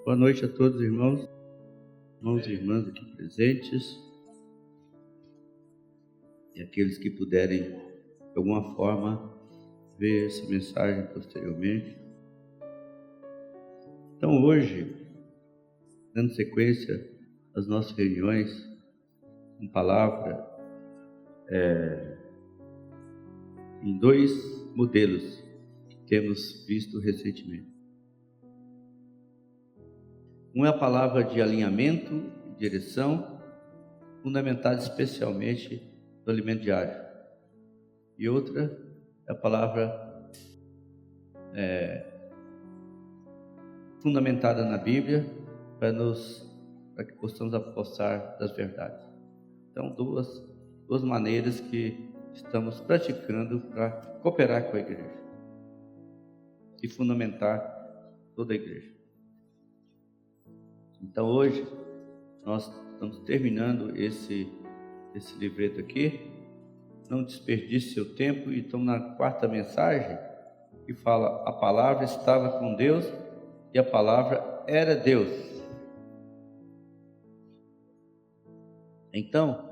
Boa noite a todos, irmãos e irmãs aqui presentes e aqueles que puderem, de alguma forma, ver essa mensagem posteriormente. Então, hoje, dando sequência às nossas reuniões, com palavra, em dois modelos que temos visto recentemente. Um é a palavra de alinhamento e direção, fundamentada especialmente no alimento diário. E outra é a palavra fundamentada na Bíblia, para que possamos apossar das verdades. Então, duas maneiras que estamos praticando para cooperar com a igreja e fundamentar toda a igreja. Então, hoje, nós estamos terminando esse livreto aqui. Não desperdice seu tempo, e estamos na quarta mensagem, que fala: a palavra estava com Deus e a palavra era Deus. Então,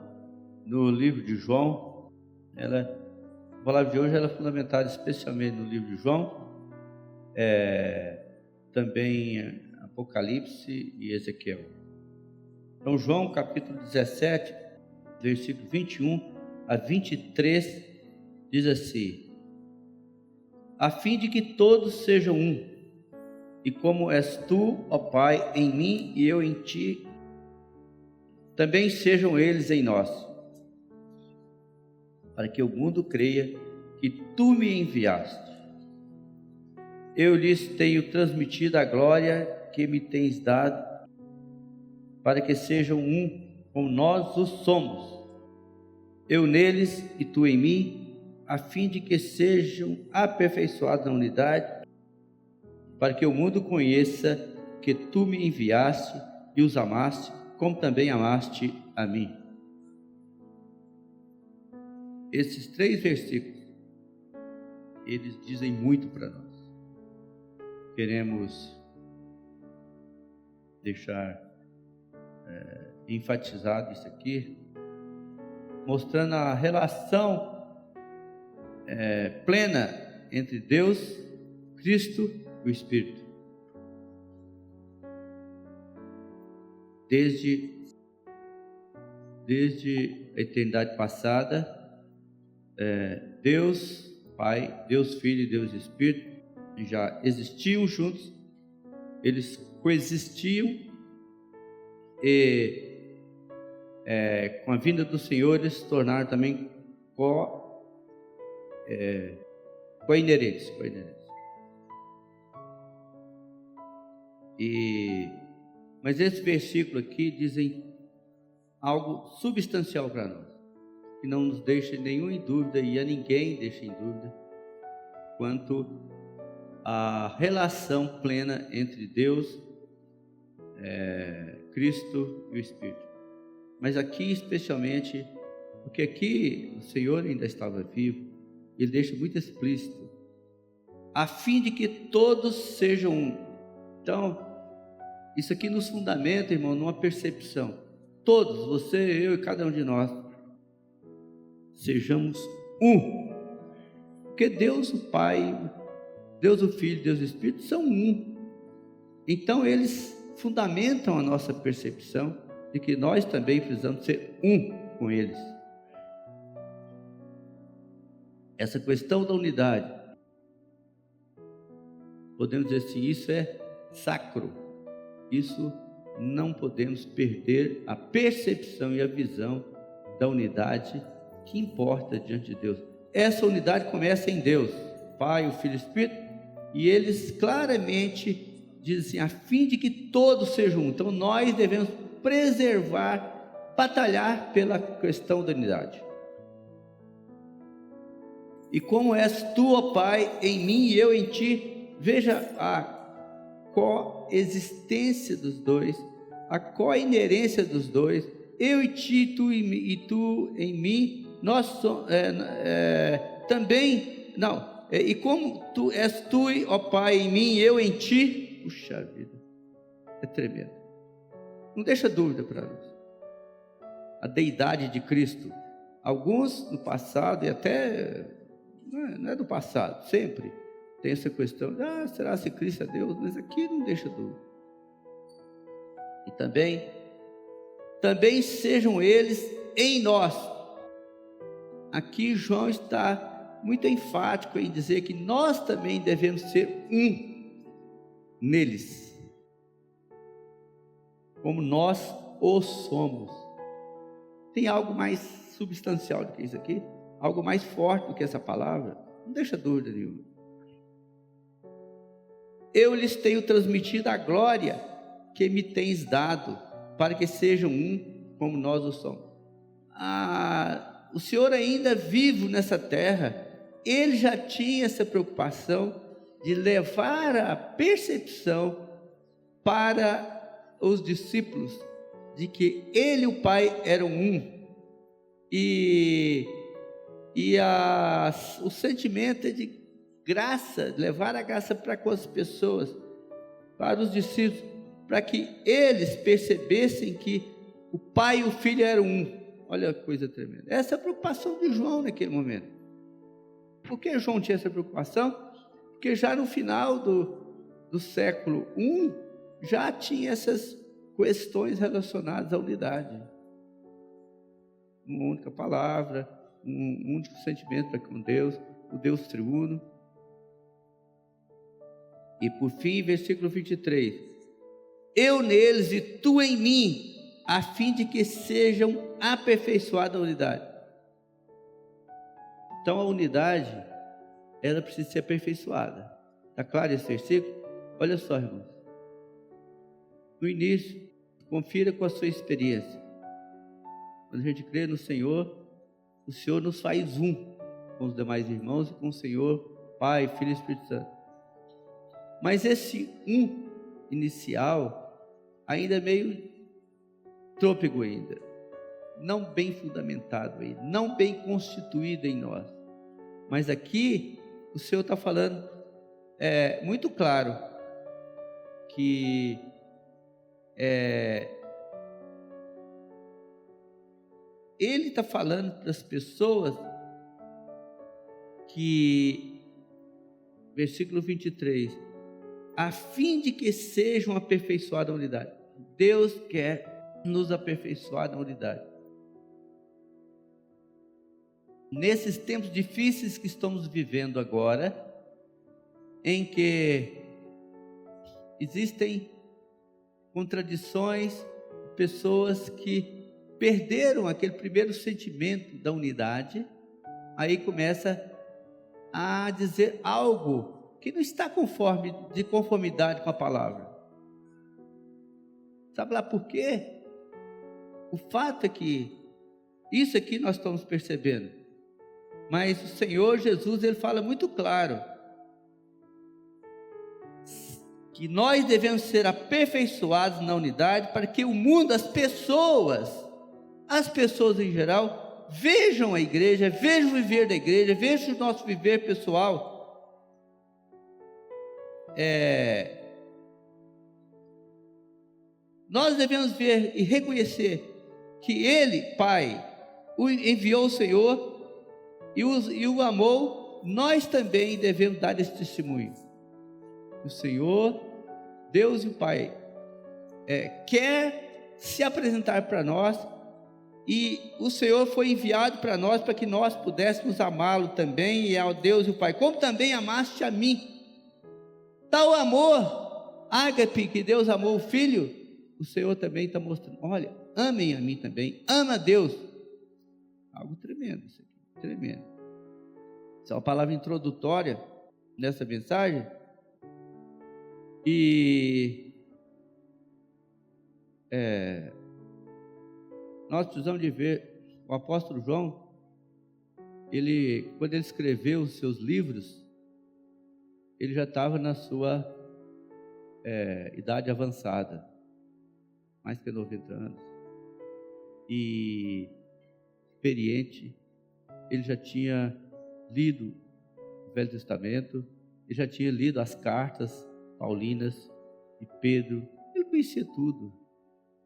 no livro de João, a palavra de hoje ela é fundamentada especialmente no livro de João, também Apocalipse e Ezequiel. Então, João capítulo 17, versículo 21 a 23, diz assim: a fim de que todos sejam um, e como és tu, ó Pai, em mim e eu em ti, também sejam eles em nós, para que o mundo creia que tu me enviaste. Eu lhes tenho transmitido a glória que me tens dado, para que sejam um, como nós o somos, eu neles e tu em mim, a fim de que sejam aperfeiçoados na unidade, para que o mundo conheça que tu me enviaste e os amaste, como também amaste a mim. Esses 3 versículos, eles dizem muito para nós. Queremos deixar enfatizado isso aqui, mostrando a relação plena entre Deus, Cristo e o Espírito. Desde a eternidade passada, Deus Pai, Deus Filho e Deus Espírito já existiam juntos, eles coexistiam, e com a vinda do Senhor eles se tornaram também co-inerentes. Mas esse versículo aqui dizem algo substancial para nós, que não nos deixa nenhum em dúvida, e a ninguém deixa em dúvida, quanto à relação plena entre Deus, Cristo e o Espírito. Mas aqui especialmente, porque aqui o Senhor ainda estava vivo, ele deixa muito explícito: a fim de que todos sejam um. Então, isso aqui nos fundamenta, irmão, numa percepção. Todos, você, eu e cada um de nós, sejamos um. Porque Deus o Pai, Deus o Filho, Deus o Espírito são um. Então, eles fundamentam a nossa percepção de que nós também precisamos ser um com eles. Essa questão da unidade, podemos dizer assim, isso é sacro. Isso não podemos perder a percepção e a visão da unidade que importa diante de Deus. Essa unidade começa em Deus, Pai, o Filho e o Espírito, e eles claramente dizem assim: a fim de que todos sejam um. Então nós devemos preservar, batalhar pela questão da unidade. E como és tu, ó Pai, em mim e eu em ti, veja a coexistência dos dois, a coinerência dos dois, eu e ti, tu e tu em mim, nós somos também, e como tu és tu, ó Pai, em mim e eu em ti, puxa vida, É tremendo. Não deixa dúvida para nós. A deidade de Cristo. Alguns no passado, e até não é do passado, sempre tem essa questão, será se Cristo é Deus? Mas aqui não deixa dúvida. E também sejam eles em nós. Aqui João está muito enfático em dizer que nós também devemos ser um neles, como nós o somos. Tem algo mais substancial do que isso aqui? Algo mais forte do que essa palavra? Não deixa dúvida nenhuma. Eu lhes tenho transmitido a glória que me tens dado, para que sejam um como nós o somos. O Senhor ainda vivo nessa terra, Ele já tinha essa preocupação de levar a percepção para os discípulos de que Ele e o Pai eram um. O sentimento é de graça, levar a graça para com as pessoas, para os discípulos, para que eles percebessem que o Pai e o Filho eram um. Olha a coisa tremenda. Essa é a preocupação de João naquele momento. Por que João tinha essa preocupação? Porque já no final do século I, já tinha essas questões relacionadas à unidade. Uma única palavra, um único sentimento para com Deus, o Deus triuno. E por fim, versículo 23. Eu neles e tu em mim, a fim de que sejam aperfeiçoadas a unidade. Então a unidade, ela precisa ser aperfeiçoada. Está claro esse versículo? Olha só, irmãos. No início, confira com a sua experiência. Quando a gente crê no Senhor, o Senhor nos faz um com os demais irmãos e com o Senhor, Pai, Filho e Espírito Santo. Mas esse um inicial ainda é meio trôpego ainda, não bem fundamentado ainda, não bem constituído em nós. Mas aqui o Senhor está falando muito claro que Ele está falando para as pessoas que, versículo 23, a fim de que sejam aperfeiçoadas a unidade. Deus quer nos aperfeiçoar na unidade. Nesses tempos difíceis que estamos vivendo agora, em que existem contradições, pessoas que perderam aquele primeiro sentimento da unidade, aí começa a dizer algo que não está de conformidade com a palavra. Sabe lá por quê? O fato é que isso aqui nós estamos percebendo, mas o Senhor Jesus, Ele fala muito claro que nós devemos ser aperfeiçoados na unidade para que o mundo, as pessoas em geral, vejam a igreja, vejam o viver da igreja, vejam o nosso viver pessoal. Nós devemos ver e reconhecer que Ele, Pai, enviou o Senhor e o amou. Nós também devemos dar esse testemunho. O Senhor, Deus e o Pai quer se apresentar para nós, e o Senhor foi enviado para nós para que nós pudéssemos amá-lo também, e ao Deus e o Pai, como também amaste a mim. Tal amor, ágape, que Deus amou o Filho, o Senhor também está mostrando. Olha, amem a mim também, ama a Deus. Algo tremendo isso aqui, tremendo. Essa é uma palavra introdutória nessa mensagem. E nós precisamos de ver o apóstolo João, quando ele escreveu os seus livros, ele já estava na sua idade avançada, mais que 90 anos, e experiente. Ele já tinha lido o Velho Testamento, ele já tinha lido as cartas paulinas de Pedro, ele conhecia tudo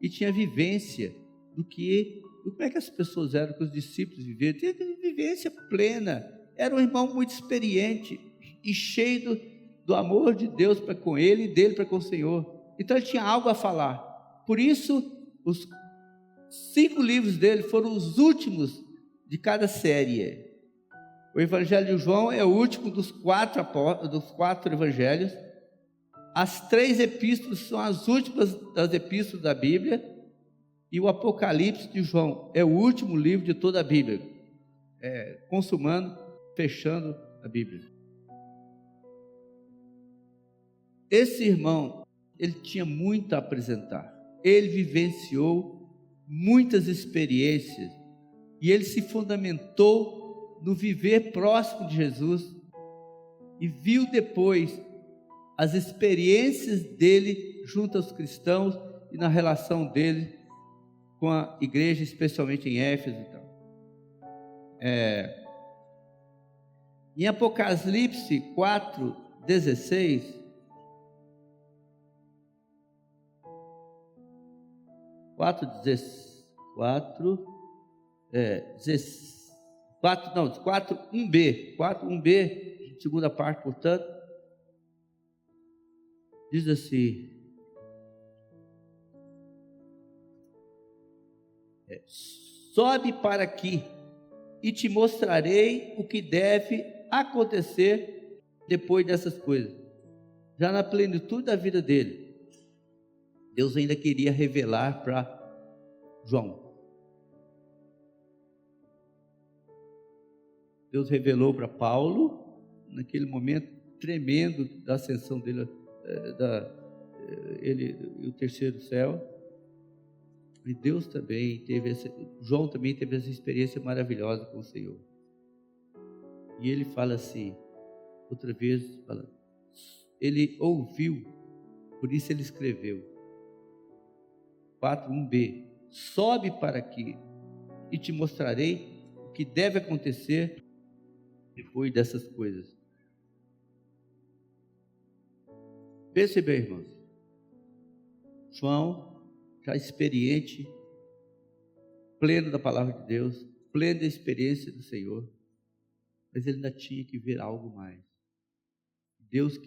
e tinha vivência como é que as pessoas eram, que os discípulos viveram. Tinha vivência plena. Era um irmão muito experiente e cheio do amor de Deus para com ele e dele para com o Senhor. Então ele tinha algo a falar. Por isso, os 5 livros dele foram os últimos de cada série. O Evangelho de João é o último dos 4 evangelhos. As 3 epístolas são as últimas das epístolas da Bíblia. E o Apocalipse de João é o último livro de toda a Bíblia, consumando, fechando a Bíblia. Esse irmão, ele tinha muito a apresentar. Ele vivenciou muitas experiências e ele se fundamentou no viver próximo de Jesus e viu depois as experiências dele junto aos cristãos e na relação dele com a igreja, especialmente em Éfeso e tal. Em Apocalipse 4:16, segunda parte, portanto, diz assim: sobe para aqui e te mostrarei o que deve acontecer depois dessas coisas. Já na plenitude da vida dele, Deus ainda queria revelar para João. Deus revelou para Paulo, naquele momento tremendo da ascensão dele, ele e o terceiro céu. E Deus também João também teve essa experiência maravilhosa com o Senhor. E ele fala assim, outra vez, ele ouviu, por isso ele escreveu. 4:1b, sobe para aqui e te mostrarei o que deve acontecer depois dessas coisas. Percebeu, irmãos? João, já experiente, pleno da palavra de Deus, pleno da experiência do Senhor, mas ele ainda tinha que ver algo mais. Deus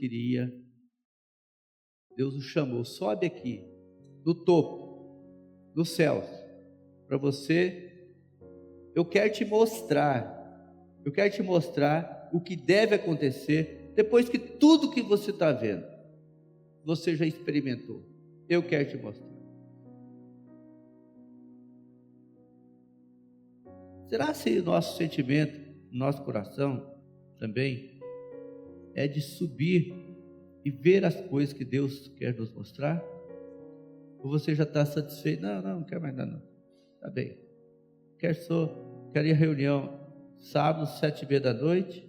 o chamou, sobe aqui, do topo, dos céus, para você, eu quero te mostrar o que deve acontecer, depois que tudo que você está vendo, você já experimentou, eu quero te mostrar. Será se o nosso sentimento, nosso coração também é de subir e ver as coisas que Deus quer nos mostrar? Ou você já está satisfeito? Não quero mais nada não. Está bem. Quero ir à reunião sábado, 7:30 da noite,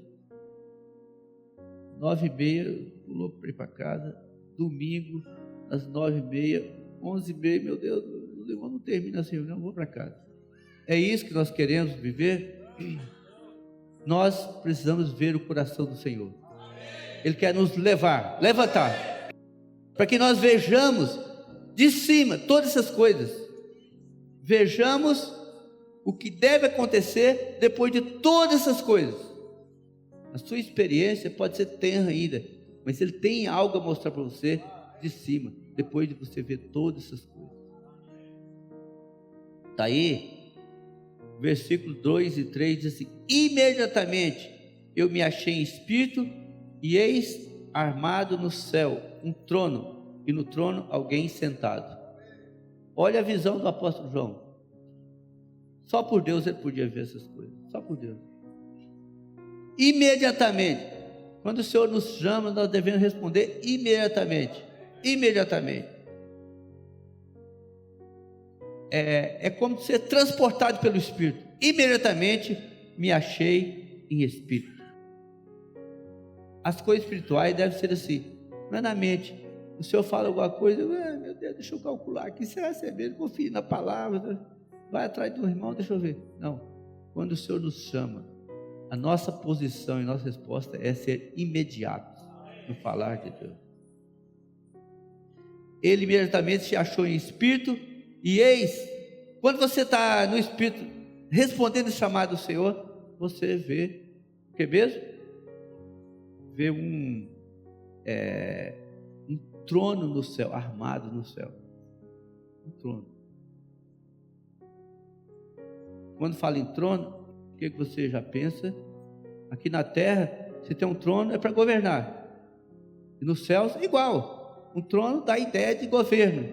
9:30, pulou para ir para casa, domingo, às 9:30, 11:30, meu Deus, não termina essa reunião, vou para casa. É isso que nós queremos viver? Nós precisamos ver o coração do Senhor. Ele quer nos levantar, para que nós vejamos de cima todas essas coisas. Vejamos o que deve acontecer depois de todas essas coisas. A sua experiência pode ser tenra ainda, mas Ele tem algo a mostrar para você de cima, depois de você ver todas essas coisas. Está aí? Versículo 2 e 3 diz assim: imediatamente eu me achei em espírito, e eis armado no céu um trono, e no trono alguém sentado. Olha a visão do apóstolo João. Só por Deus ele podia ver essas coisas, só por Deus. Imediatamente, quando o Senhor nos chama, nós devemos responder imediatamente. É como ser transportado pelo Espírito. Imediatamente me achei em Espírito. As coisas espirituais devem ser assim, não é na mente. O Senhor fala alguma coisa, meu Deus, deixa eu calcular aqui, será que é mesmo? Confie na palavra, vai atrás do irmão, deixa eu ver. Não, quando o Senhor nos chama, a nossa posição e nossa resposta é ser imediatos no falar de Deus. ele imediatamente se achou em espírito, e eis, quando você está no espírito, respondendo o chamado do Senhor, você vê, o que mesmo? Vê um trono no céu, armado no céu, um trono. Quando fala em trono, o que você já pensa? Aqui na terra, se tem um trono, é para governar, e nos céus, igual. Um trono dá a ideia de governo.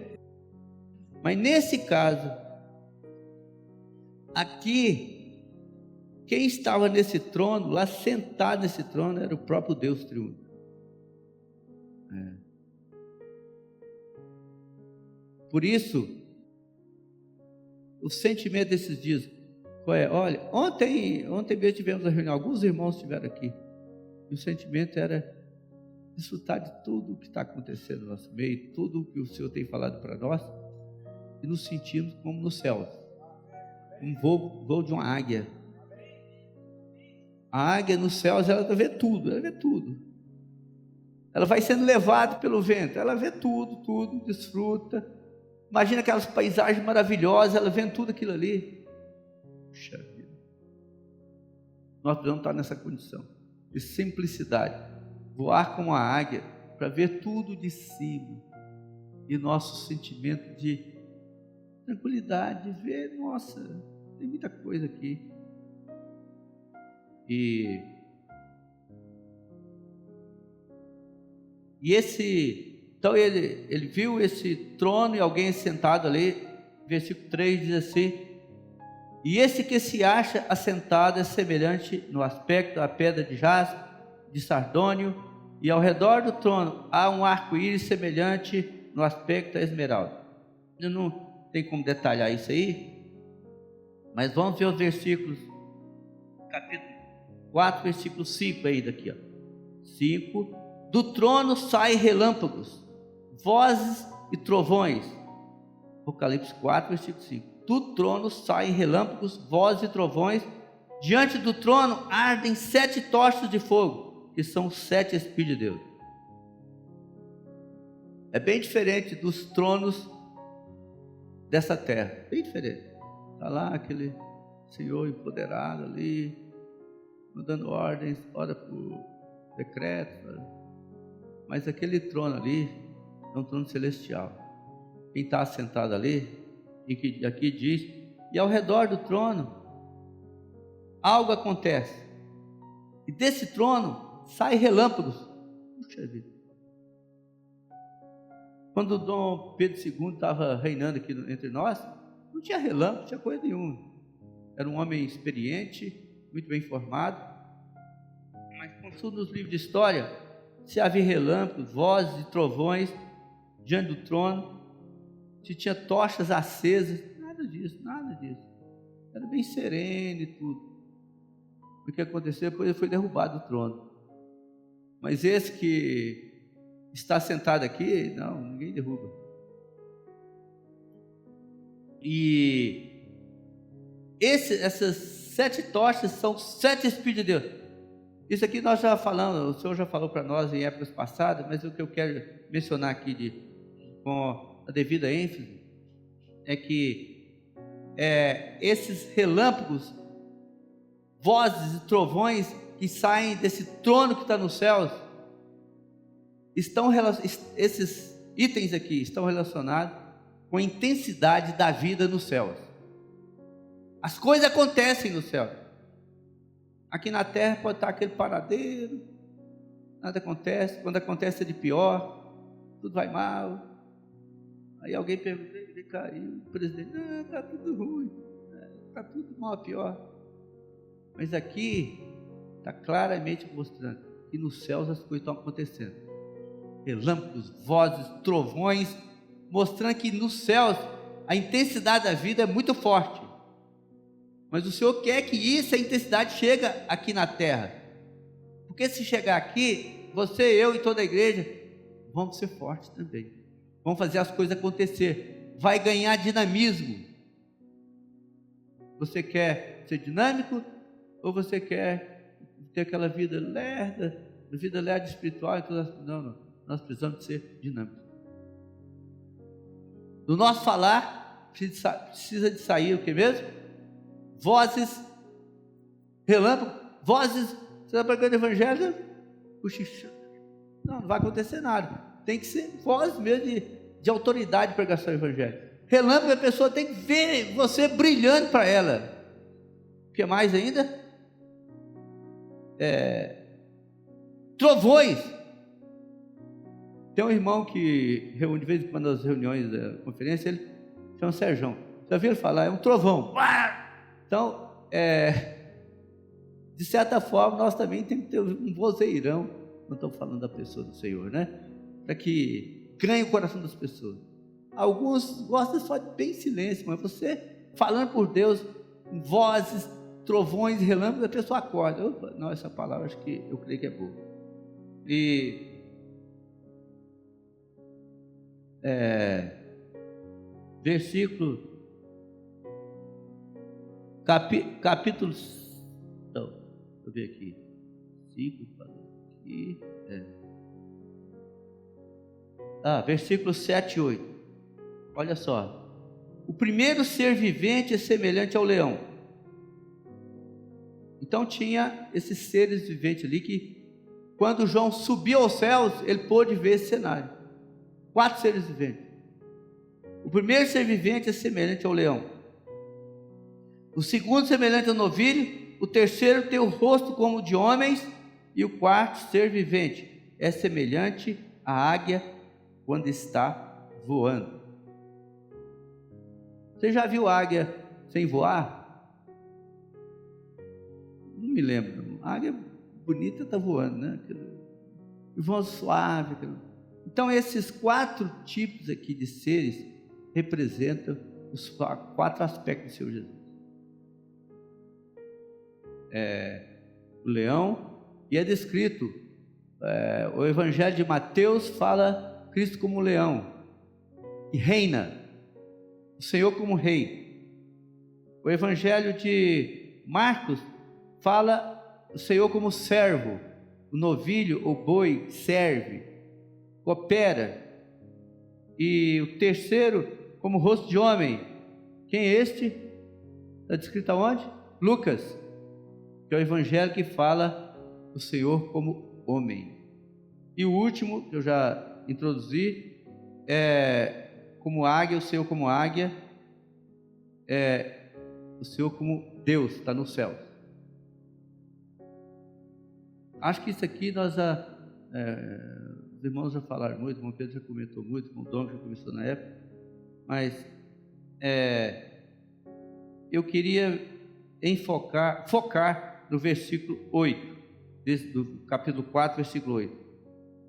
Mas nesse caso, aqui, quem estava nesse trono, lá sentado nesse trono, era o próprio Deus triuno. Por isso, o sentimento desses dias, qual é? Olha, ontem mesmo tivemos a reunião, alguns irmãos estiveram aqui, e o sentimento era desfrutar de tudo o que está acontecendo no nosso meio, tudo o que o Senhor tem falado para nós, e nos sentimos como no céu, um voo de uma águia. A águia nos céus, ela vê tudo, ela vai sendo levada pelo vento, ela vê tudo, desfruta. Imagina aquelas paisagens maravilhosas, ela vendo tudo aquilo ali. Puxa vida, nós precisamos estar nessa condição de simplicidade, voar como a águia, para ver tudo de cima, e nosso sentimento de tranquilidade, de ver, nossa, tem muita coisa aqui. E então ele viu esse trono e alguém sentado ali, versículo 3 diz assim: e esse que se acha assentado é semelhante no aspecto à pedra de jaspe, de sardônio, e ao redor do trono há um arco-íris semelhante no aspecto à esmeralda. Eu não tenho como detalhar isso aí, mas vamos ver os versículos, capítulo 4, versículo 5 aí daqui, ó. 5, do trono saem relâmpagos, vozes e trovões. Apocalipse 4, versículo 5. Do trono saem relâmpagos, vozes e trovões, diante do trono ardem 7 tochas de fogo, que são 7 Espíritos de Deus. É bem diferente dos tronos dessa terra, bem diferente. Está lá aquele Senhor empoderado ali, dando ordens, ora por decreto, mas aquele trono ali é um trono celestial. Quem está sentado ali, e que aqui diz, e ao redor do trono algo acontece, e desse trono saem relâmpagos. Puxa vida, quando o Dom Pedro II estava reinando aqui entre nós, não tinha relâmpago, não tinha coisa nenhuma. Era um homem experiente, muito bem informado, mas contudo nos livros de história, se havia relâmpagos, vozes e trovões diante do trono, se tinha tochas acesas, nada disso. Era bem sereno e tudo. O que aconteceu? Depois ele foi derrubado do trono. Mas esse que está sentado aqui, não, ninguém derruba. E essas 7 tochas são 7 Espíritos de Deus. Isso aqui nós já falamos, o Senhor já falou para nós em épocas passadas, mas o que eu quero mencionar aqui com a devida ênfase é que esses relâmpagos, vozes e trovões que saem desse trono que está nos céus, esses itens aqui estão relacionados com a intensidade da vida nos céus. As coisas acontecem no céu. Aqui na terra pode estar aquele paradeiro, nada acontece, quando acontece é de pior, tudo vai mal. Aí alguém pergunta, ele caiu, o presidente, não, está tudo ruim, está tudo mal, pior. Mas aqui está claramente mostrando que nos céus as coisas estão acontecendo. Relâmpagos, vozes, trovões, mostrando que nos céus a intensidade da vida é muito forte. Mas o Senhor quer que essa intensidade chegue aqui na terra. Porque se chegar aqui, você, eu e toda a igreja, vamos ser fortes também. Vamos fazer as coisas acontecer. Vai ganhar dinamismo. Você quer ser dinâmico? Ou você quer ter aquela vida lerda espiritual? Não. Nós precisamos de ser dinâmicos. Do nosso falar precisa de sair o que mesmo? Vozes, relâmpago, vozes. Você está pregando o evangelho? Não vai acontecer nada. Tem que ser voz mesmo de autoridade de pregação do evangelho. Relâmpago, a pessoa tem que ver você brilhando para ela. O que mais ainda? Trovões. Tem um irmão que reúne de vez em quando nas reuniões da conferência, ele chama Sérgio. Já viu ele falar? É um trovão. Então, de certa forma, nós também temos que ter um vozeirão. Não estou falando da pessoa do Senhor, né? Para que ganhe o coração das pessoas. Alguns gostam só de bem silêncio, mas você falando por Deus, vozes, trovões, relâmpagos, a pessoa acorda. Opa, não, essa palavra eu creio que é boa. E versículo, capítulo, então, deixa eu ver aqui, 5, aqui, versículo 7 e 8, olha só, o primeiro ser vivente é semelhante ao leão. Então tinha esses seres viventes ali que, quando João subiu aos céus, ele pôde ver esse cenário. 4 seres viventes. O primeiro ser vivente é semelhante ao leão. O segundo semelhante ao novilho. O terceiro tem o rosto como de homens. E o quarto ser vivente é semelhante à águia quando está voando. Você já viu águia sem voar? Não me lembro. A águia bonita está voando, né? E voa suave. Então, esses 4 tipos aqui de seres representam os 4 aspectos do Senhor Jesus. O leão, e é descrito, o Evangelho de Mateus fala Cristo como leão, e reina, o Senhor como rei. O Evangelho de Marcos fala o Senhor como servo, o novilho ou boi serve, coopera. E o terceiro como rosto de homem. Quem é este? Está descrito aonde? Lucas, que é o evangelho que fala o Senhor como homem. E o último, que eu já introduzi, é como águia, o Senhor como águia, o Senhor como Deus, está no céu. Acho que isso aqui nós os irmãos já falaram muito, o irmão Pedro já comentou muito, o irmão Dom já começou na época, mas eu queria focar no versículo 8, do capítulo 4, versículo 8.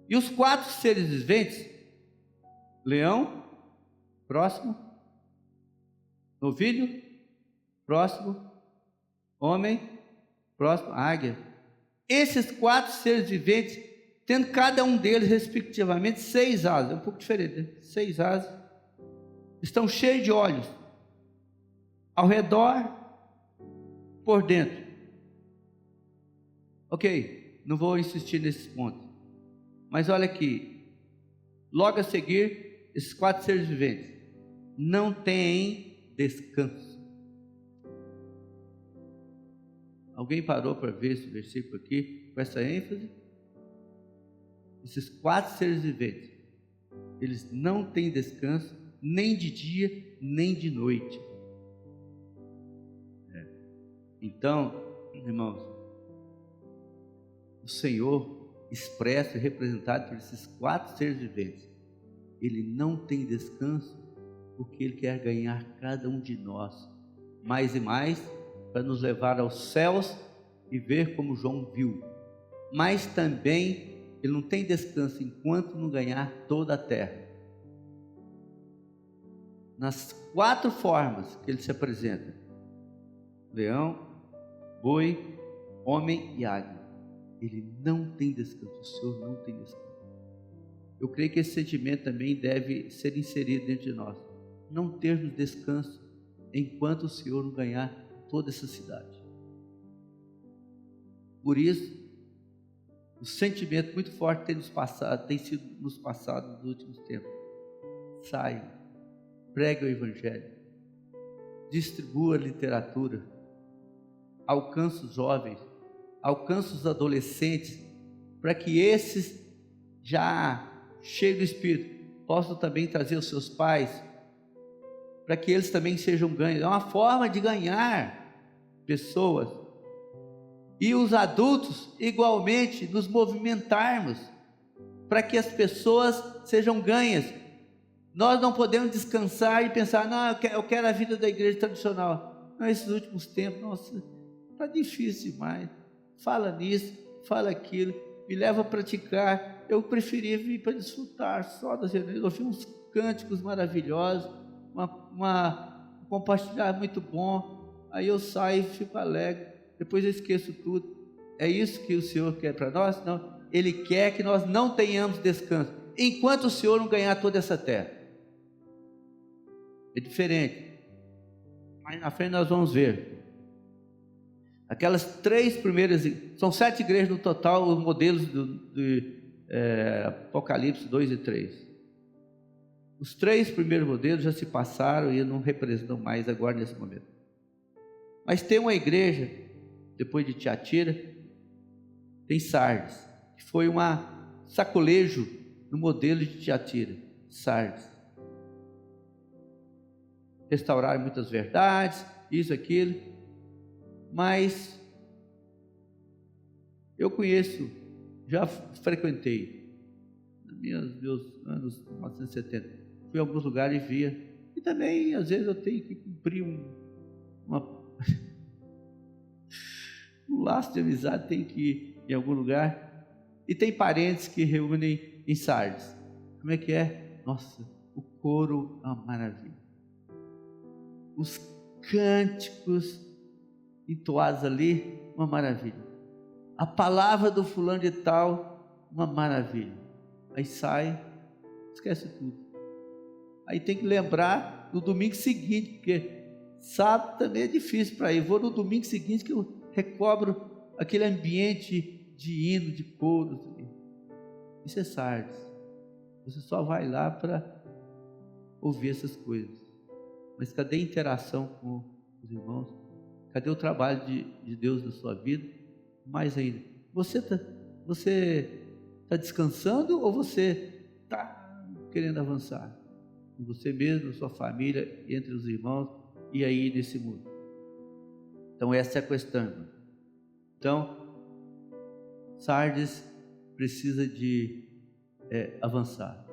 E os 4 seres viventes, leão, próximo, novilho, próximo, homem, próximo, águia. Esses 4 seres viventes, tendo cada um deles, respectivamente, 6 asas, é um pouco diferente, né? 6 asas, estão cheios de olhos, ao redor, por dentro. Ok, não vou insistir nesses pontos, mas olha aqui, logo a seguir, esses 4 seres viventes, não têm descanso. Alguém parou para ver esse versículo aqui, com essa ênfase? Esses 4 seres viventes, eles não têm descanso, nem de dia, nem de noite. Então, irmãos, o Senhor, expresso e representado por esses 4 seres viventes, Ele não tem descanso, porque Ele quer ganhar cada um de nós, mais e mais, para nos levar aos céus e ver como João viu. Mas também Ele não tem descanso enquanto não ganhar toda a terra. Nas 4 formas que Ele se apresenta: leão, boi, homem e águia. Ele não tem descanso, o Senhor não tem descanso. Eu creio que esse sentimento também deve ser inserido dentro de nós. Não termos descanso enquanto o Senhor não ganhar toda essa cidade. Por isso, o sentimento muito forte tem sido nos passado nos últimos tempos. Saiam, pregue o Evangelho, distribua literatura, alcance os jovens, alcance os adolescentes, para que esses, já cheios do Espírito, possam também trazer os seus pais, para que eles também sejam ganhos. É uma forma de ganhar pessoas. E os adultos, igualmente, nos movimentarmos, para que as pessoas sejam ganhas. Nós não podemos descansar e pensar, não, eu quero a vida da igreja tradicional. Nesses últimos tempos, nossa, está difícil demais. Fala nisso, fala aquilo, me leva a praticar. Eu preferia vir para desfrutar só das reuniões, ouvir uns cânticos maravilhosos, um compartilhar muito bom. Aí eu saio e fico alegre, depois eu esqueço tudo. É isso que o Senhor quer para nós? Não, Ele quer que nós não tenhamos descanso, enquanto o Senhor não ganhar toda essa terra. É diferente. Mas na frente nós vamos ver. Aquelas 3 primeiras, são 7 igrejas no total, os modelos de Apocalipse 2 e 3. Os 3 primeiros modelos já se passaram e não representam mais agora nesse momento. Mas tem uma igreja, depois de Tiatira, tem Sardes, que foi um sacolejo no modelo de Tiatira, Sardes. Restauraram muitas verdades, isso, aquilo, mas eu conheço, já frequentei, nos meus anos 1970, fui a alguns lugares e via, e também às vezes eu tenho que cumprir um laço de amizade, tem que ir em algum lugar, e tem parentes que reúnem em Sardes. Como é que é? Nossa, o coro é uma maravilha. Os cânticos entoados ali, uma maravilha. A palavra do fulano de tal, uma maravilha. Aí sai, esquece tudo. Aí tem que lembrar no domingo seguinte, porque sábado também é difícil para ir. Vou no domingo seguinte que eu recobro aquele ambiente de hino, de coros. Isso é Sardes. Você só vai lá para ouvir essas coisas. Mas cadê a interação com os irmãos? Cadê o trabalho de Deus na sua vida? Mais ainda, você tá descansando ou você está querendo avançar? Com você mesmo, na sua família, entre os irmãos e aí nesse mundo. Então essa é a questão. Então, Sardes precisa de avançar.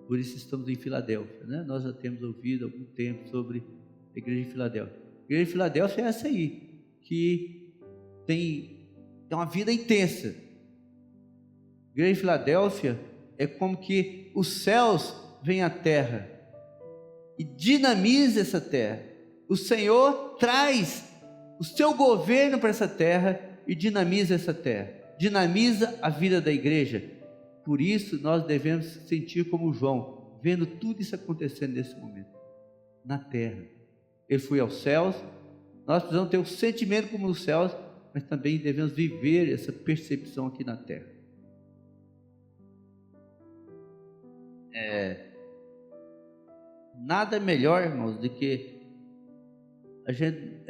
Por isso estamos em Filadélfia, né? Nós já temos ouvido há algum tempo sobre a igreja de Filadélfia. A igreja de Filadélfia é essa aí, que tem uma vida intensa. A igreja de Filadélfia é como que os céus vêm à terra e dinamiza essa terra. O Senhor traz o seu governo para essa terra e dinamiza essa terra, dinamiza a vida da igreja. Por isso nós devemos sentir como João, vendo tudo isso acontecendo nesse momento, na terra. Ele foi aos céus, nós precisamos ter um sentimento como nos céus, mas também devemos viver essa percepção aqui na terra. Nada melhor, irmãos, do que a gente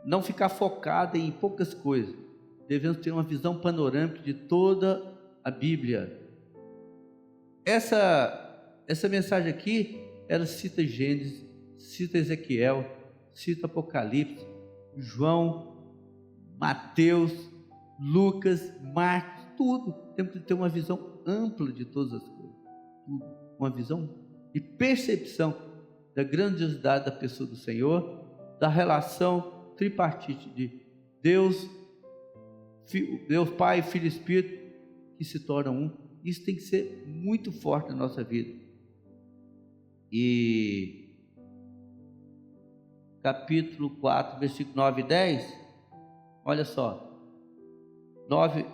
não ficar focado em poucas coisas. Devemos ter uma visão panorâmica de toda a Bíblia. Essa mensagem aqui, ela cita Gênesis, cita Ezequiel, cita Apocalipse, João, Mateus, Lucas, Marcos, tudo. Temos que ter uma visão ampla de todas as coisas, tudo. Uma visão de percepção da grandiosidade da pessoa do Senhor, da relação tripartite de Deus Pai, Filho e Espírito, que se tornam um. Isso tem que ser muito forte na nossa vida. E capítulo 4, versículo 9 e 10, olha só, 9.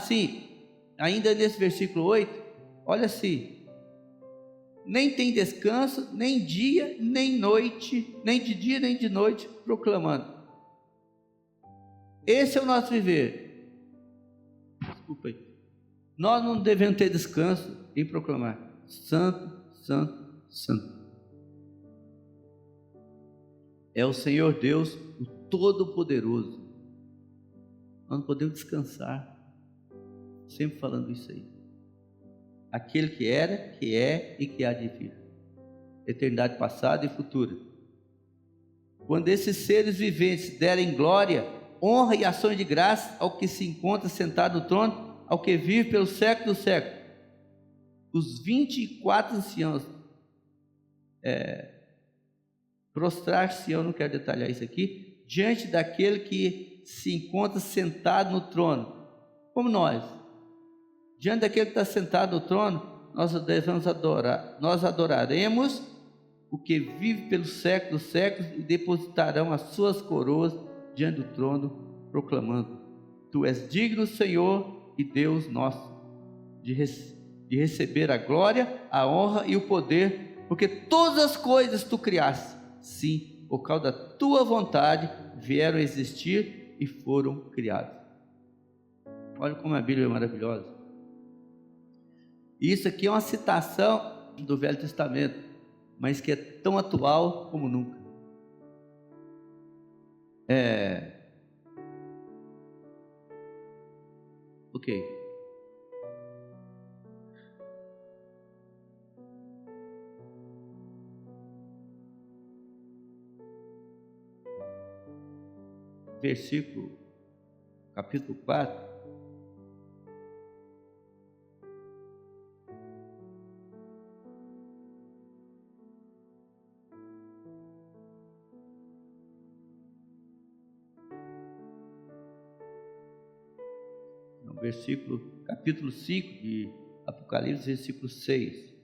Sim, ainda nesse versículo 8, olha assim: nem tem descanso, nem dia, nem noite, nem de dia, nem de noite, proclamando. Esse é o nosso viver. Desculpa aí. Nós não devemos ter descanso, em proclamar: Santo, Santo, Santo é o Senhor Deus, o Todo-Poderoso. Nós não podemos descansar, sempre falando isso aí. Aquele que era, que é e que há de vir, eternidade passada e futura. Quando esses seres viventes derem glória, honra e ações de graça ao que se encontra sentado no trono, ao que vive pelo século do século, os 24 anciãos prostrar-se, eu não quero detalhar isso aqui, diante daquele que se encontra sentado no trono, como nós, diante daquele que está sentado no trono, nós devemos adorar, nós adoraremos o que vive pelo século dos séculos e depositarão as suas coroas diante do trono, proclamando: Tu és digno, Senhor e Deus nosso, de receber a glória, a honra e o poder, porque todas as coisas Tu criaste, sim, por causa da Tua vontade, vieram a existir e foram criadas. Olha como a Bíblia é maravilhosa. Isso aqui é uma citação do Velho Testamento, mas que é tão atual como nunca. Ok. Versículo, capítulo 4. Capítulo 5 de Apocalipse, versículo 6.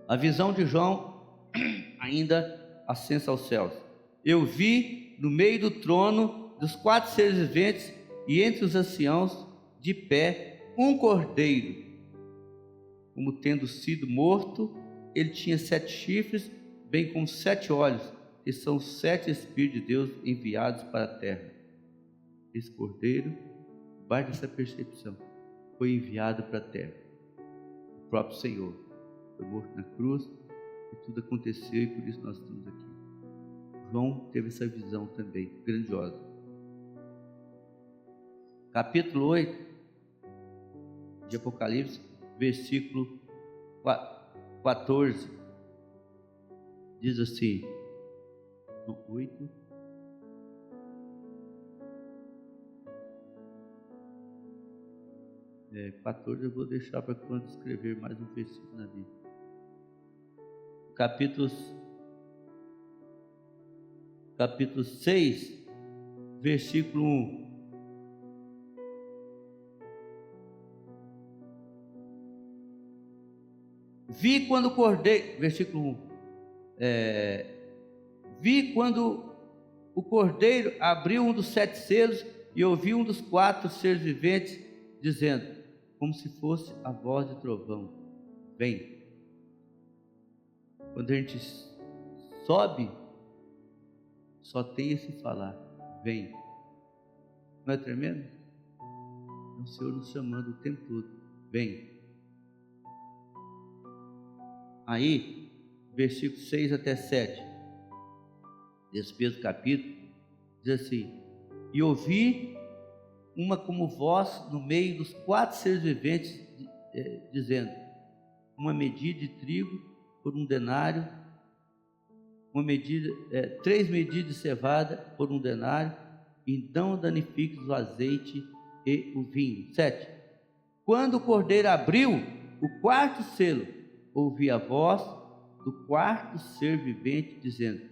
A visão de João, ainda ascensa aos céus. Eu vi no meio do trono dos 4 seres viventes e entre os anciãos de pé um cordeiro, como tendo sido morto. Ele tinha 7 chifres, bem como 7 olhos, que são os 7 Espíritos de Deus enviados para a terra. Esse cordeiro, debaixo dessa percepção, foi enviado para a terra. O próprio Senhor foi morto na cruz e tudo aconteceu, e por isso nós estamos aqui. João teve essa visão também grandiosa. Capítulo 8 de Apocalipse, versículo 14, diz assim, no 8, É, 14 eu vou deixar para quando escrever mais um versículo na Bíblia. Capítulo 6, versículo 1. Vi quando o cordeiro, versículo 1. Vi quando o cordeiro abriu um dos 7 selos e ouvi um dos 4 seres viventes dizendo, como se fosse a voz de trovão, vem. Quando a gente sobe, só tem esse falar, vem. Não é tremendo? É o Senhor nos chamando o tempo todo, vem. Aí, versículos 6 até 7, desse mesmo capítulo, diz assim, e ouvi uma como voz no meio dos 4 seres viventes, dizendo, uma medida de trigo por um denário, 3 medidas de cevada por um denário, e não danifiques o azeite e o vinho. 7. Quando o cordeiro abriu o 4º selo, ouvi a voz do 4º ser vivente dizendo,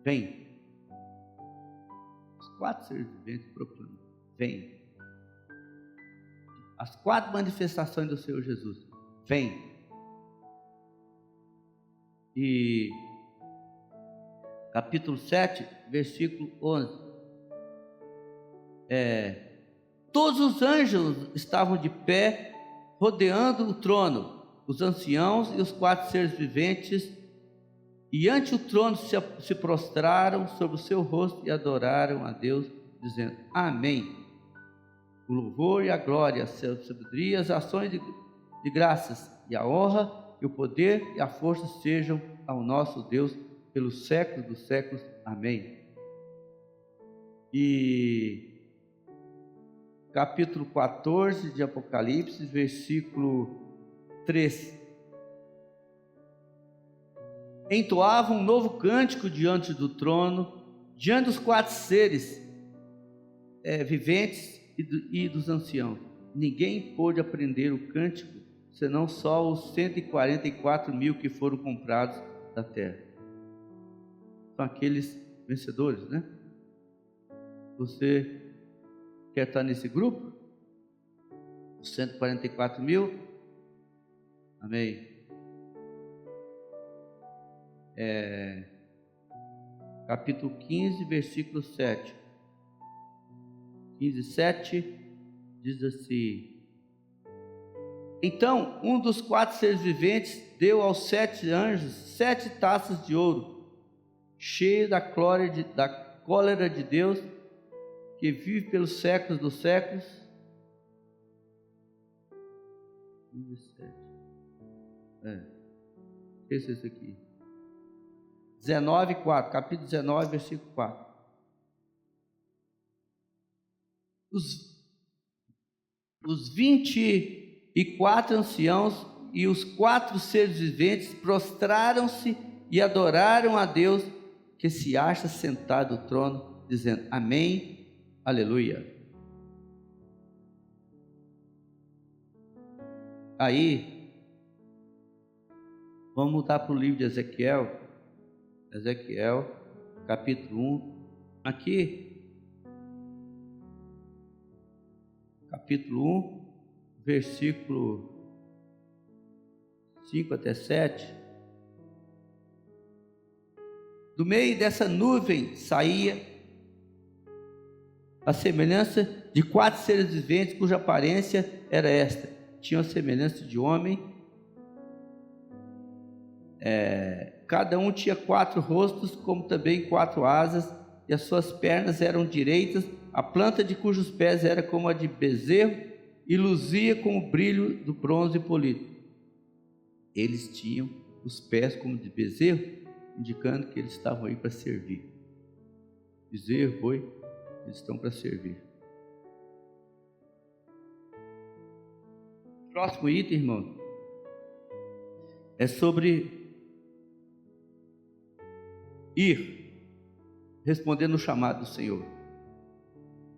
vem. Os 4 seres viventes proclamam, vem. As 4 manifestações do Senhor Jesus, vem. E capítulo 7, versículo 11. Todos os anjos estavam de pé, rodeando o trono, os anciãos e os 4 seres viventes, e ante o trono se prostraram sobre o seu rosto e adoraram a Deus, dizendo, amém. O louvor e a glória, a sabedoria, as ações de graças e a honra e o poder e a força sejam ao nosso Deus pelos séculos dos séculos. Amém. E capítulo 14 de Apocalipse, versículo 3. Entoavam um novo cântico diante do trono, diante dos 4 seres viventes e dos anciãos. Ninguém pôde aprender o cântico, senão só os 144 mil que foram comprados da terra. São aqueles vencedores, né? Você quer estar nesse grupo? Os 144 mil? Amém. Capítulo 15, versículo 7. 15, 7 diz assim: Então um dos 4 seres viventes deu aos 7 anjos 7 taças de ouro, cheias da cólera de Deus, que vive pelos séculos dos séculos. 17. Esse aqui. 19, 4. Capítulo 19, versículo 4. Os 24 anciãos e os 4 seres viventes prostraram-se e adoraram a Deus que se acha sentado no trono, dizendo: Amém, aleluia. Aí, vamos mudar para o livro de Ezequiel, capítulo 1. Aqui, capítulo 1, versículo 5 até 7. Do meio dessa nuvem saía a semelhança de 4 seres viventes, cuja aparência era esta: tinham a semelhança de homem. Cada um tinha 4 rostos, como também 4 asas, e as suas pernas eram direitas, a planta de cujos pés era como a de bezerro, e luzia com o brilho do bronze polido. Eles tinham os pés como de bezerro, indicando que eles estavam aí para servir. Bezerro, boi, eles estão para servir. Próximo item, irmão, é sobre ir, respondendo o chamado do Senhor.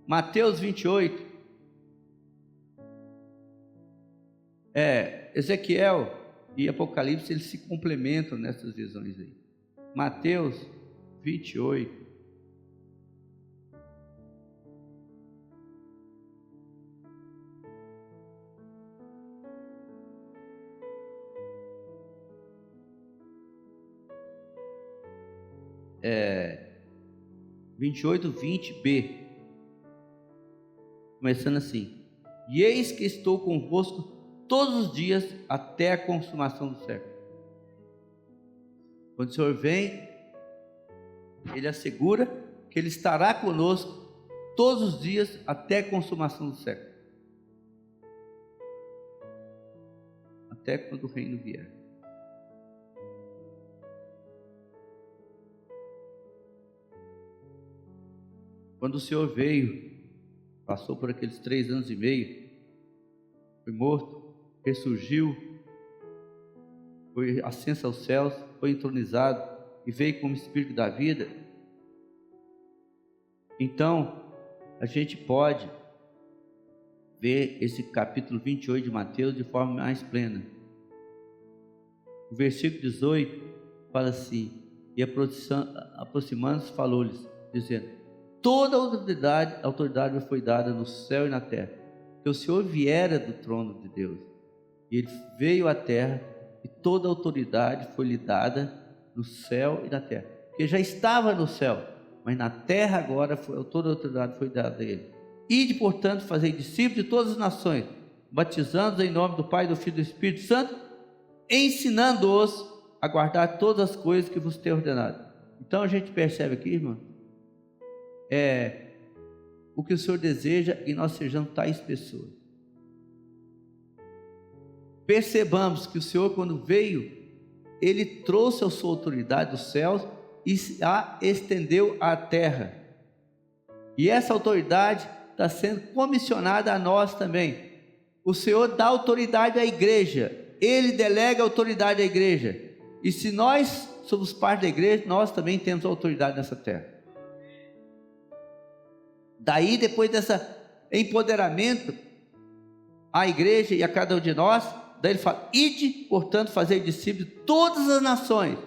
Mateus 28. Ezequiel e Apocalipse, eles se complementam nessas visões aí. Mateus 28. É, 28, 20b, começando assim: E eis que estou convosco todos os dias até a consumação do século. Quando o Senhor vem, Ele assegura que Ele estará conosco todos os dias até a consumação do século, até quando o reino vier. Quando o Senhor veio, passou por aqueles 3 anos e meio, foi morto, ressurgiu, foi ascenso aos céus, foi entronizado e veio como Espírito da vida. Então, a gente pode ver esse capítulo 28 de Mateus de forma mais plena. O versículo 18 fala assim: E aproximando-se falou-lhes, dizendo: Toda a autoridade me foi dada no céu e na terra, que o Senhor viera do trono de Deus, e Ele veio à terra, e toda a autoridade foi lhe dada no céu e na terra, porque já estava no céu, mas na terra agora toda a autoridade foi dada a Ele. Ide, portanto, fazei discípulos de todas as nações, batizando-os em nome do Pai, do Filho e do Espírito Santo, ensinando-os a guardar todas as coisas que vos tenho ordenado. Então a gente percebe aqui, irmão, o que o Senhor deseja, e nós sejamos tais pessoas. percebamos que o Senhor, quando veio, Ele trouxe a sua autoridade dos céus e a estendeu à terra. E essa autoridade está sendo comissionada a nós também. O Senhor dá autoridade à igreja, Ele delega autoridade à igreja. E se nós somos parte da igreja, nós também temos autoridade nessa terra. Daí, depois desse empoderamento à igreja e a cada um de nós, daí ele fala: ide, portanto, fazer discípulos de todas as nações,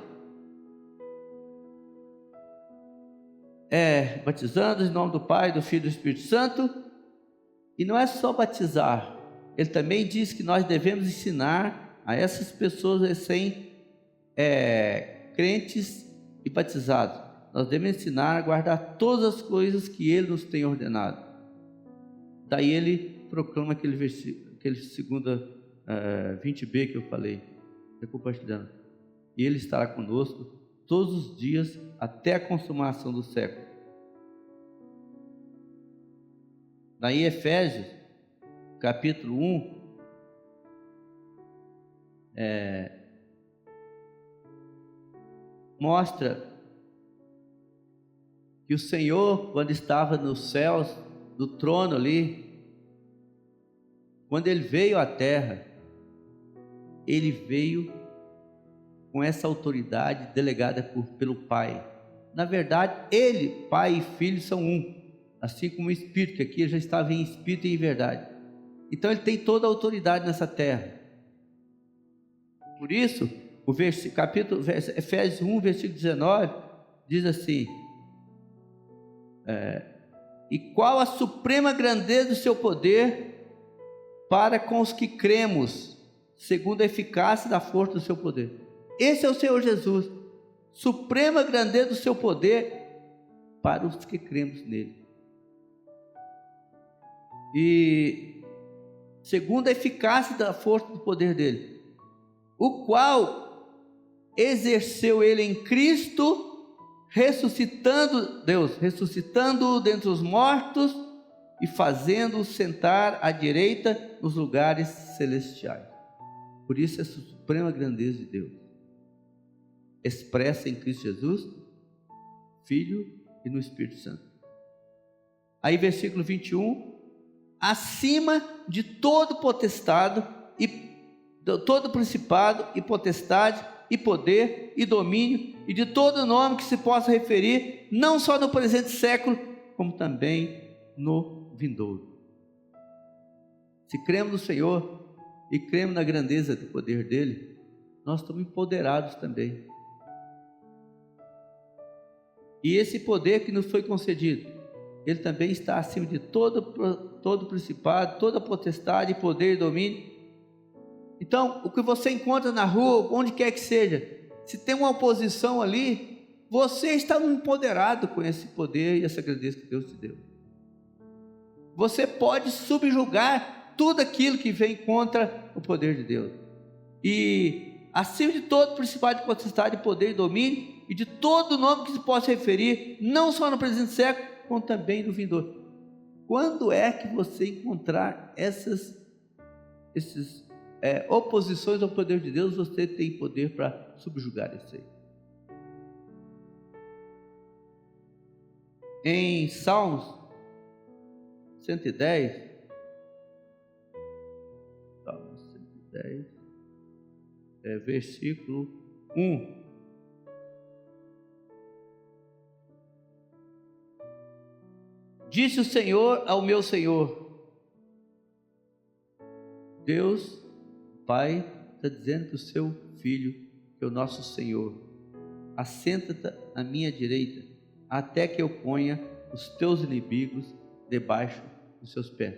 batizando em nome do Pai, do Filho e do Espírito Santo. E não é só batizar, ele também diz que nós devemos ensinar a essas pessoas crentes e batizados, nós devemos ensinar a guardar todas as coisas que Ele nos tem ordenado. Daí ele proclama aquele versículo, aquele 20b que eu falei, compartilhando: e Ele estará conosco todos os dias até a consumação do século. Daí Efésios, capítulo 1, mostra que o Senhor, quando estava nos céus, no trono ali, quando Ele veio à terra, Ele veio com essa autoridade delegada pelo Pai. Na verdade, Ele, Pai e Filho, são um, assim como o Espírito, que aqui já estava em Espírito e em verdade. Então Ele tem toda a autoridade nessa terra. Por isso, Efésios 1, versículo 19, diz assim: e qual a suprema grandeza do seu poder para com os que cremos, segundo a eficácia da força do seu poder. Esse é o Senhor Jesus, suprema grandeza do seu poder para os que cremos nele. E segundo a eficácia da força do poder dele, o qual exerceu ele em Cristo, ressuscitando dentre os mortos e fazendo-o sentar à direita nos lugares celestiais. Por isso essa suprema grandeza de Deus, expressa em Cristo Jesus, Filho e no Espírito Santo. Aí versículo 21, acima de todo potestado e todo principado e potestade e poder e domínio e de todo nome que se possa referir, não só no presente século, como também no vindouro. Se cremos no Senhor e cremos na grandeza do poder dele, nós estamos empoderados também. E esse poder que nos foi concedido, ele também está acima de todo principado, toda potestade, poder e domínio. Então, o que você encontra na rua, onde quer que seja, se tem uma oposição ali, você está empoderado com esse poder e essa grandeza que Deus te deu. Você pode subjugar tudo aquilo que vem contra o poder de Deus. E acima de todo principado, potestade, poder e domínio, e de todo nome que se possa referir, não só no presente século, como também no vindouro. Quando é que você encontrar essas oposições ao poder de Deus, você tem poder para subjugar isso aí? Em Salmos 110, versículo 1. Disse o Senhor ao meu Senhor. Deus, Pai, está dizendo para o seu Filho, que é o nosso Senhor: assenta-te à minha direita, até que eu ponha os teus inimigos debaixo dos seus pés.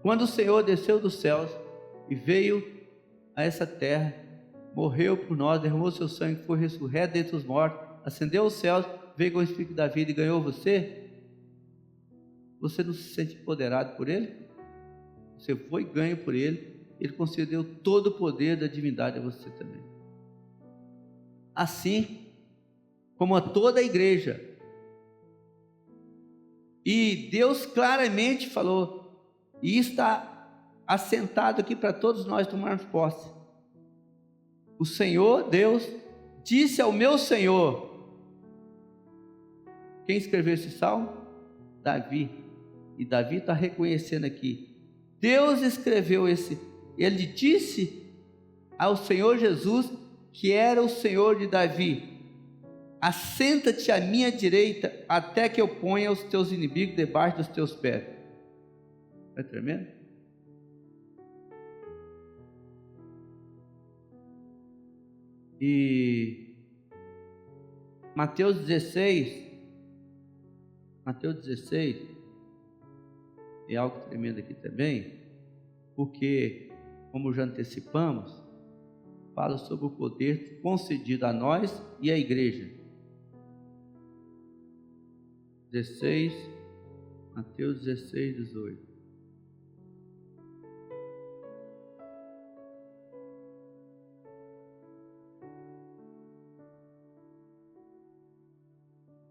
Quando o Senhor desceu dos céus e veio a essa terra, morreu por nós, derramou seu sangue, foi ressurreto dentre os mortos, ascendeu aos céus, veio com o Espírito da vida e ganhou você. Você não se sente empoderado por Ele? Você foi ganho por Ele. Ele concedeu todo o poder da divindade a você também. Assim como a toda a igreja. E Deus claramente falou, e está assentado aqui para todos nós tomarmos posse. O Senhor, Deus, disse ao meu Senhor. Quem escreveu esse salmo? Davi. E Davi está reconhecendo aqui. Deus escreveu esse. Ele disse ao Senhor Jesus, que era o Senhor de Davi: assenta-te à minha direita, até que eu ponha os teus inimigos debaixo dos teus pés. Não é tremendo? E Mateus 16 é algo tremendo aqui também, porque, como já antecipamos, fala sobre o poder concedido a nós e à igreja. 16, Mateus 16, 18.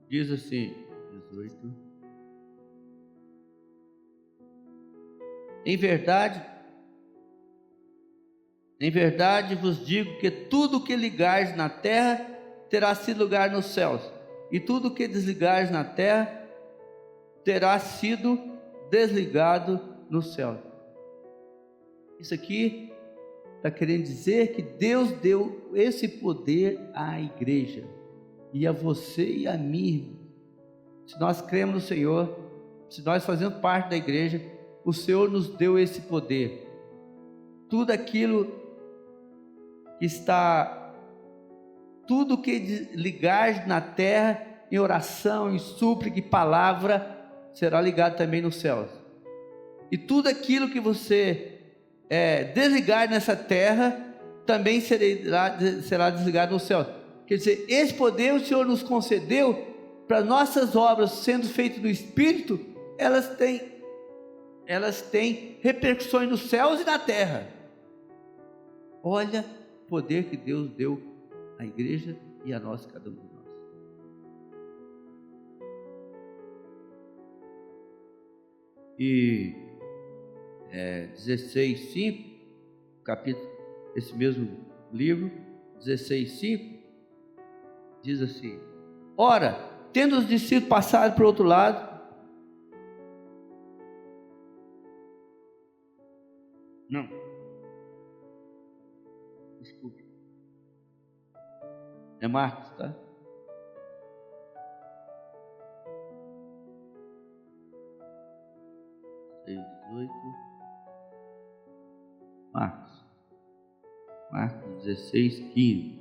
Diz assim, 18. Em verdade vos digo que tudo que ligares na terra terá sido ligado nos céus, e tudo que desligares na terra terá sido desligado nos céus. Isso aqui está querendo dizer que Deus deu esse poder à igreja, e a você e a mim. Se nós cremos no Senhor, se nós fazemos parte da igreja, o Senhor nos deu esse poder. Tudo aquilo que está, tudo que ligar na terra, em oração, em súplica e palavra, será ligado também nos céus. E tudo aquilo que você desligar nessa terra, também será desligado nos céus. Quer dizer, esse poder o Senhor nos concedeu para nossas obras sendo feitas no Espírito, elas têm repercussões nos céus e na terra. Olha o poder que Deus deu à igreja e a nós, cada um de nós. E 16:5, capítulo, esse mesmo livro, 16:5, diz assim: ora, tendo os discípulos passado para o outro lado, não, desculpe, é Marcos, tá? Marcos 16:15.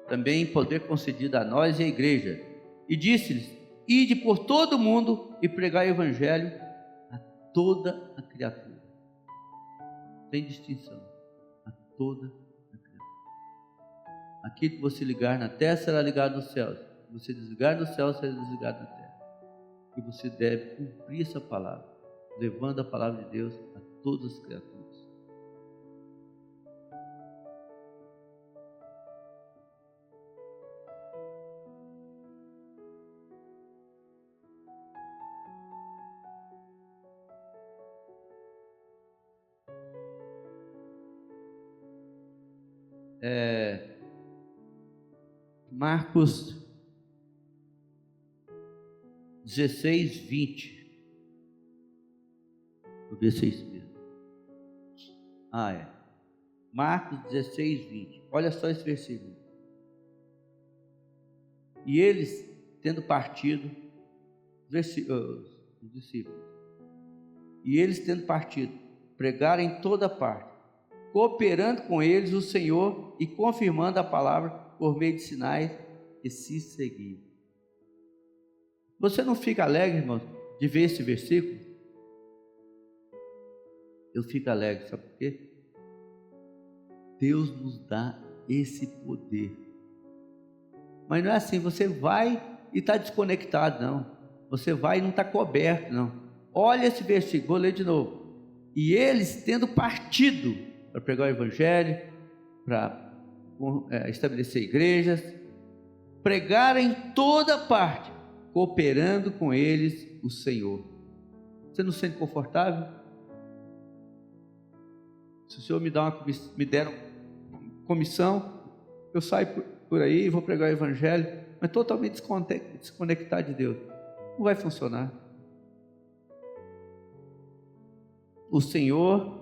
Também poder concedido a nós e à igreja, e disse-lhes: ide por todo o mundo e pregai o evangelho a toda a criatura, sem distinção, a toda a criatura. Aquilo que você ligar na terra será ligado nos céus, se você desligar no céu será desligado na terra. E você deve cumprir essa palavra, levando a palavra de Deus a todas as criaturas. Marcos 16:20. Vou ver se é isso mesmo. Marcos 16:20. Olha só esse versículo. E eles, tendo partido, os discípulos, e eles tendo partido, pregaram em toda parte, cooperando com eles o Senhor e confirmando a palavra por meio de sinais que se seguiam. Você não fica alegre, irmão, de ver esse versículo? Eu fico alegre, sabe por quê? Deus nos dá esse poder. Mas não é assim, você vai e está desconectado, não. Você vai e não está coberto, não. Olha esse versículo, vou ler de novo. E eles, tendo partido para pregar o evangelho, para estabelecer igrejas, pregar em toda parte, cooperando com eles o Senhor. Você não se sente confortável? Se o Senhor me der uma comissão, eu saio por aí e vou pregar o Evangelho, mas totalmente desconectado de Deus. Não vai funcionar. O Senhor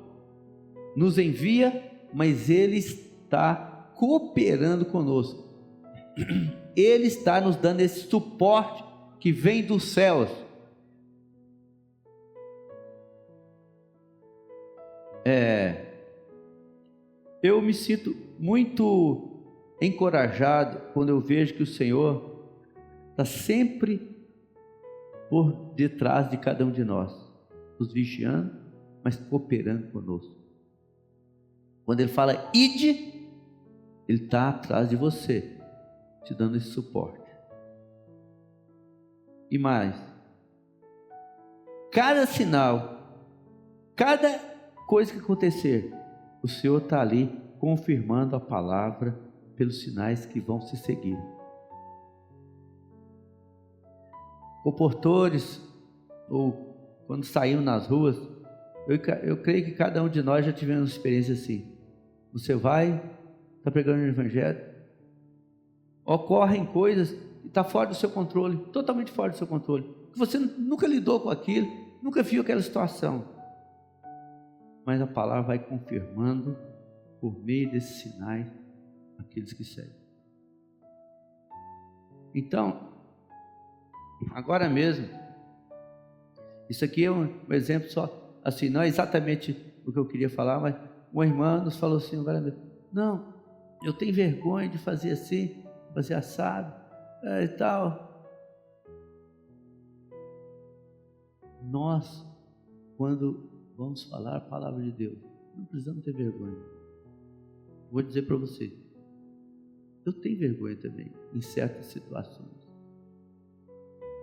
nos envia, mas Ele está cooperando conosco. Ele está nos dando esse suporte que vem dos céus. Eu me sinto muito encorajado quando eu vejo que o Senhor está sempre por detrás de cada um de nós, nos vigiando, mas cooperando conosco. Quando Ele fala ide, Ele está atrás de você, te dando esse suporte. E mais, cada sinal, cada coisa que acontecer, o Senhor está ali confirmando a palavra pelos sinais que vão se seguir. Comportores, ou quando saímos nas ruas, eu creio que cada um de nós já tivemos uma experiência assim. Você vai, está pregando o Evangelho, ocorrem coisas que estão fora do seu controle, totalmente fora do seu controle, que você nunca lidou com aquilo, nunca viu aquela situação. Mas a palavra vai confirmando por meio desses sinais aqueles que seguem. Então, agora mesmo, isso aqui é um exemplo só, assim, não é exatamente o que eu queria falar, mas uma irmã nos falou assim, agora mesmo, não, eu tenho vergonha de fazer assim, fazer assado e tal. Nós, quando vamos falar a palavra de Deus, não precisamos ter vergonha. Vou dizer para você, eu tenho vergonha também em certas situações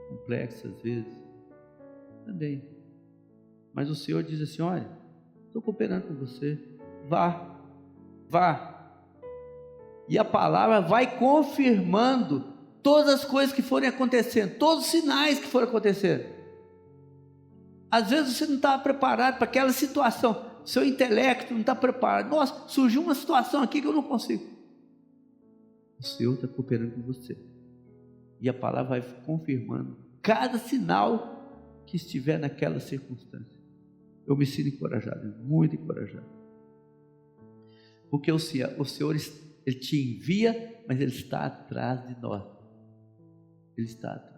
complexas às vezes também, mas o Senhor diz assim, olha, estou cooperando com você, vá, e a palavra vai confirmando todas as coisas que forem acontecendo, todos os sinais que forem acontecendo. Às vezes você não está preparado para aquela situação, seu intelecto não está preparado. Nossa, surgiu uma situação aqui que eu não consigo. O Senhor está cooperando com você, e a palavra vai confirmando cada sinal que estiver naquela circunstância. Eu me sinto encorajado, muito encorajado, porque o Senhor Ele te envia, mas Ele está atrás de nós. Ele está atrás.